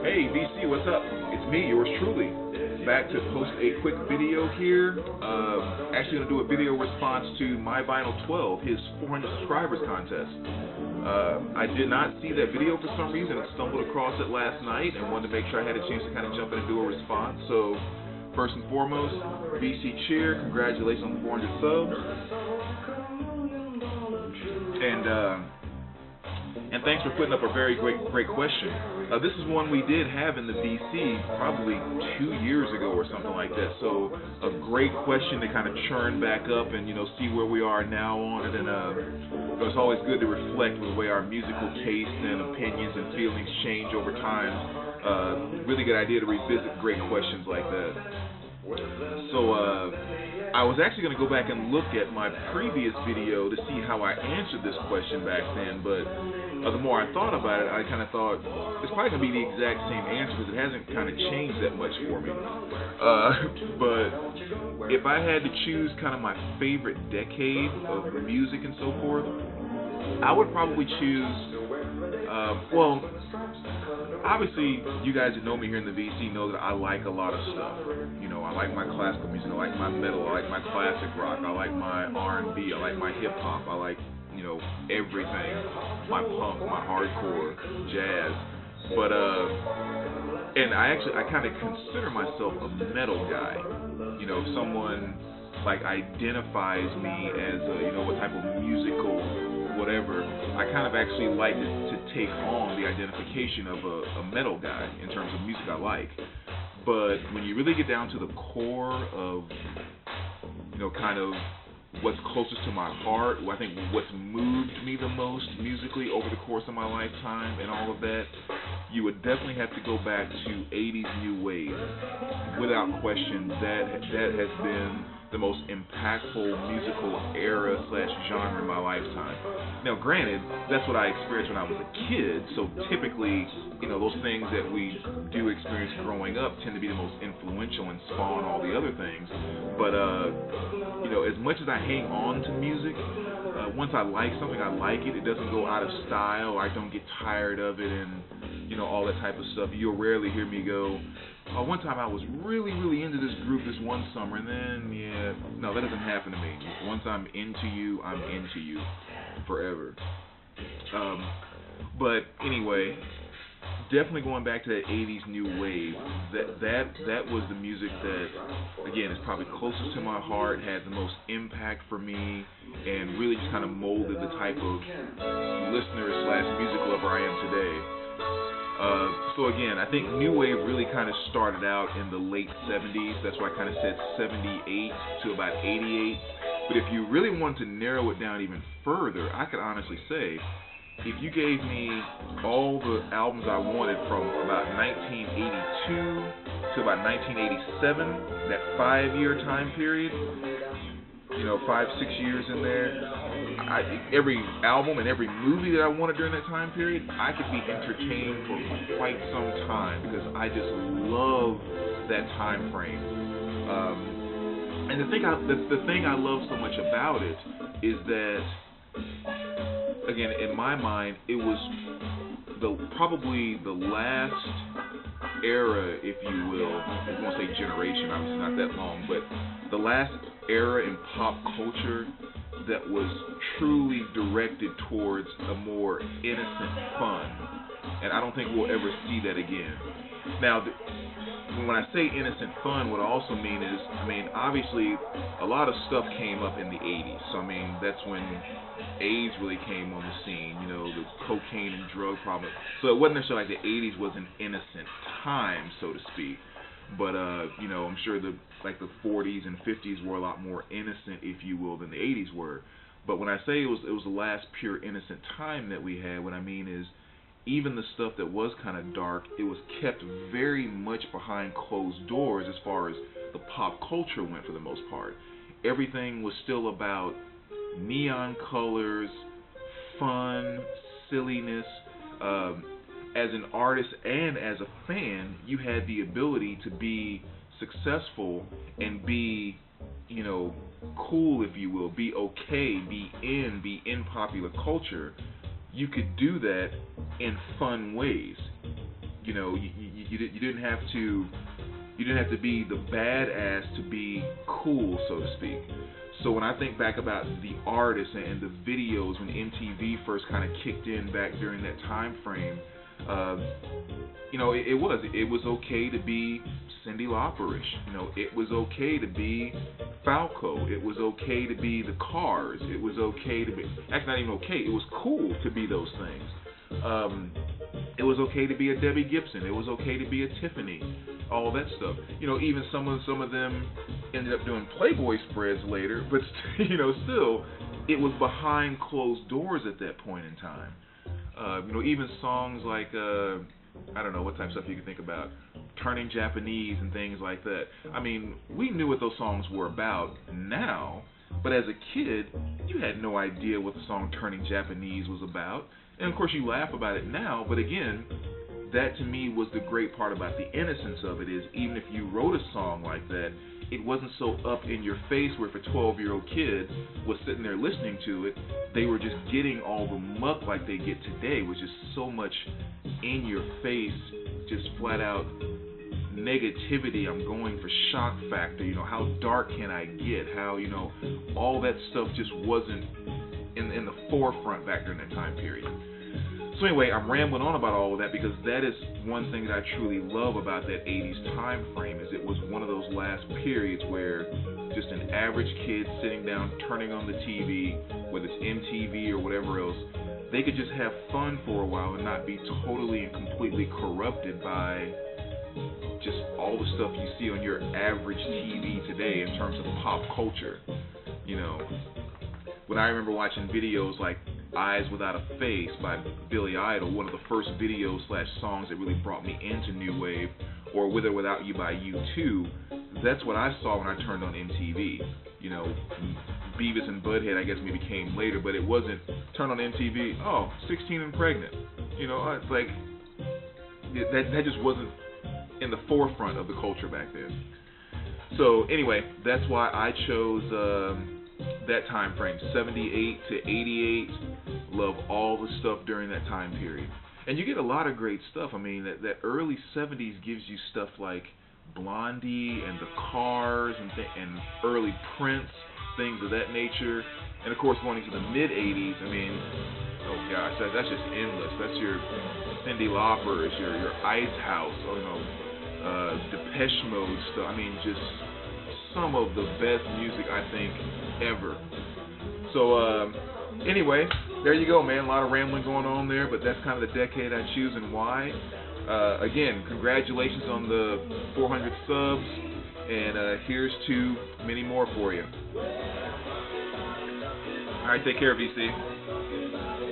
Hey VC, what's up? It's me, yours truly, back to post a quick video here. Actually gonna do a video response to myvinyl2's, his 400 subscribers contest. I did not see that video for some reason. I stumbled across it last night and wanted to make sure I had a chance to kind of jump in and do a response. So first and foremost, VC cheer, congratulations on the 400 subs. And thanks for putting up a very great question. This is one we did have in the VC probably 2 years ago or something like that. So a great question to kind of churn back up and see where we are now on it. And it's always good to reflect with the way our musical tastes and opinions and feelings change over time. Really good idea to revisit great questions like that. So I was actually going to go back and look at my previous video to see how I answered this question back then, but the more I thought about it, I kind of thought it's probably going to be the exact same answer because it hasn't kind of changed that much for me. But if I had to choose kind of my favorite decade of music and so forth, I would probably choose, obviously, you guys that know me here in the VC know that I like a lot of stuff. I like my classical music, I like my metal, I like my classic rock, I like my R&B, I like my hip hop, I like, everything, my punk, my hardcore, jazz. But and I kind of consider myself a metal guy. If someone identifies me as what type of musical whatever, I kind of actually like to take on the identification of a metal guy in terms of music I like. But when you really get down to the core of, kind of what's closest to my heart, I think what's moved me the most musically over the course of my lifetime and all of that, you would definitely have to go back to 80s new wave. Without question, that has been the most impactful musical era / genre in my lifetime. Now, granted, that's what I experienced when I was a kid, so typically, those things that we do experience growing up tend to be the most influential and spawn all the other things. But, as much as I hang on to music, once I like something, I like it. It doesn't go out of style, or I don't get tired of it, and, all that type of stuff. You'll rarely hear me go, one time I was really into this group this one summer, and then, no, that doesn't happen to me. Once I'm into you, I'm into you forever. But anyway, definitely going back to that 80s new wave, that was the music that, again, is probably closest to my heart, had the most impact for me, and really just kind of molded the type of listener / music lover I am today. So again, I think New Wave really kind of started out in the late 70s. That's why I kind of said 78 to about 88. But if you really want to narrow it down even further, I could honestly say, if you gave me all the albums I wanted from about 1982 to about 1987, that 5-year time period, 5-6 years in there, every album and every movie that I wanted during that time period, I could be entertained for quite some time because I just love that time frame. And the thing I love so much about it is that, again, in my mind, it was probably the last era, if you will. I won't say generation, obviously not that long, but the last era in pop culture that was truly directed towards a more innocent fun. And I don't think we'll ever see that again. Now, when I say innocent fun, what I also mean is, obviously, a lot of stuff came up in the 80s. So, that's when AIDS really came on the scene, the cocaine and drug problem. So it wasn't necessarily like the 80s was an innocent time, so to speak. But, I'm sure the 40s and 50s were a lot more innocent, if you will, than the 80s were. But when I say it was the last pure innocent time that we had, what I mean is even the stuff that was kind of dark, it was kept very much behind closed doors as far as the pop culture went for the most part. Everything was still about neon colors, fun, silliness. As an artist and as a fan, you had the ability to be successful and be, cool, if you will, be okay, be in popular culture. You could do that in fun ways. You didn't have to. You didn't have to be the badass to be cool, so to speak. So when I think back about the artists and the videos when MTV first kind of kicked in back during that time frame, it was okay to be Cyndi Lauperish. It was okay to be Falco. It was okay to be the Cars. It was okay to be, actually not even okay, it was cool to be those things. It was okay to be a Debbie Gibson. It was okay to be a Tiffany. All that stuff. Even some of them ended up doing Playboy spreads later, but still, it was behind closed doors at that point in time. Even songs like I don't know what type of stuff you can think about, Turning Japanese and things like that. I mean, we knew what those songs were about now, but as a kid, you had no idea what the song Turning Japanese was about. And of course, you laugh about it now, but again, that to me was the great part about the innocence of it, is even if you wrote a song like that, it wasn't so up in your face where if a 12-year-old kid was sitting there listening to it, they were just getting all the muck like they get today, which is so much in your face, just flat out negativity. I'm going for shock factor, how dark can I get, how, all that stuff just wasn't in the forefront back during that time period. So anyway, I'm rambling on about all of that because that is one thing that I truly love about that 80s time frame, is it was one of those last periods where just an average kid sitting down, turning on the TV, whether it's MTV or whatever else, they could just have fun for a while and not be totally and completely corrupted by just all the stuff you see on your average TV today in terms of pop culture. When I remember watching videos like Eyes Without a Face by Billy Idol, one of the first videos / songs that really brought me into New Wave, or With or Without You by U2, that's what I saw when I turned on MTV. Beavis and Butthead I guess maybe came later, but it wasn't turn on MTV, oh, 16 and pregnant. It's like, that just wasn't in the forefront of the culture back then. So anyway, that's why I chose that time frame, 78 to 88. Love all the stuff during that time period. And you get a lot of great stuff. I mean, that early 70s gives you stuff like Blondie and the Cars and early Prince, things of that nature. And of course, going into the mid 80s, I mean, oh gosh, that's just endless. That's your Cyndi Laupers, your Ice House, Depeche Mode stuff. I mean, just some of the best music I think ever. So anyway, there you go, man. A lot of rambling going on there, but that's kind of the decade I choose and why. Again, congratulations on the 400 subs, and here's to many more for you. All right, take care, VC.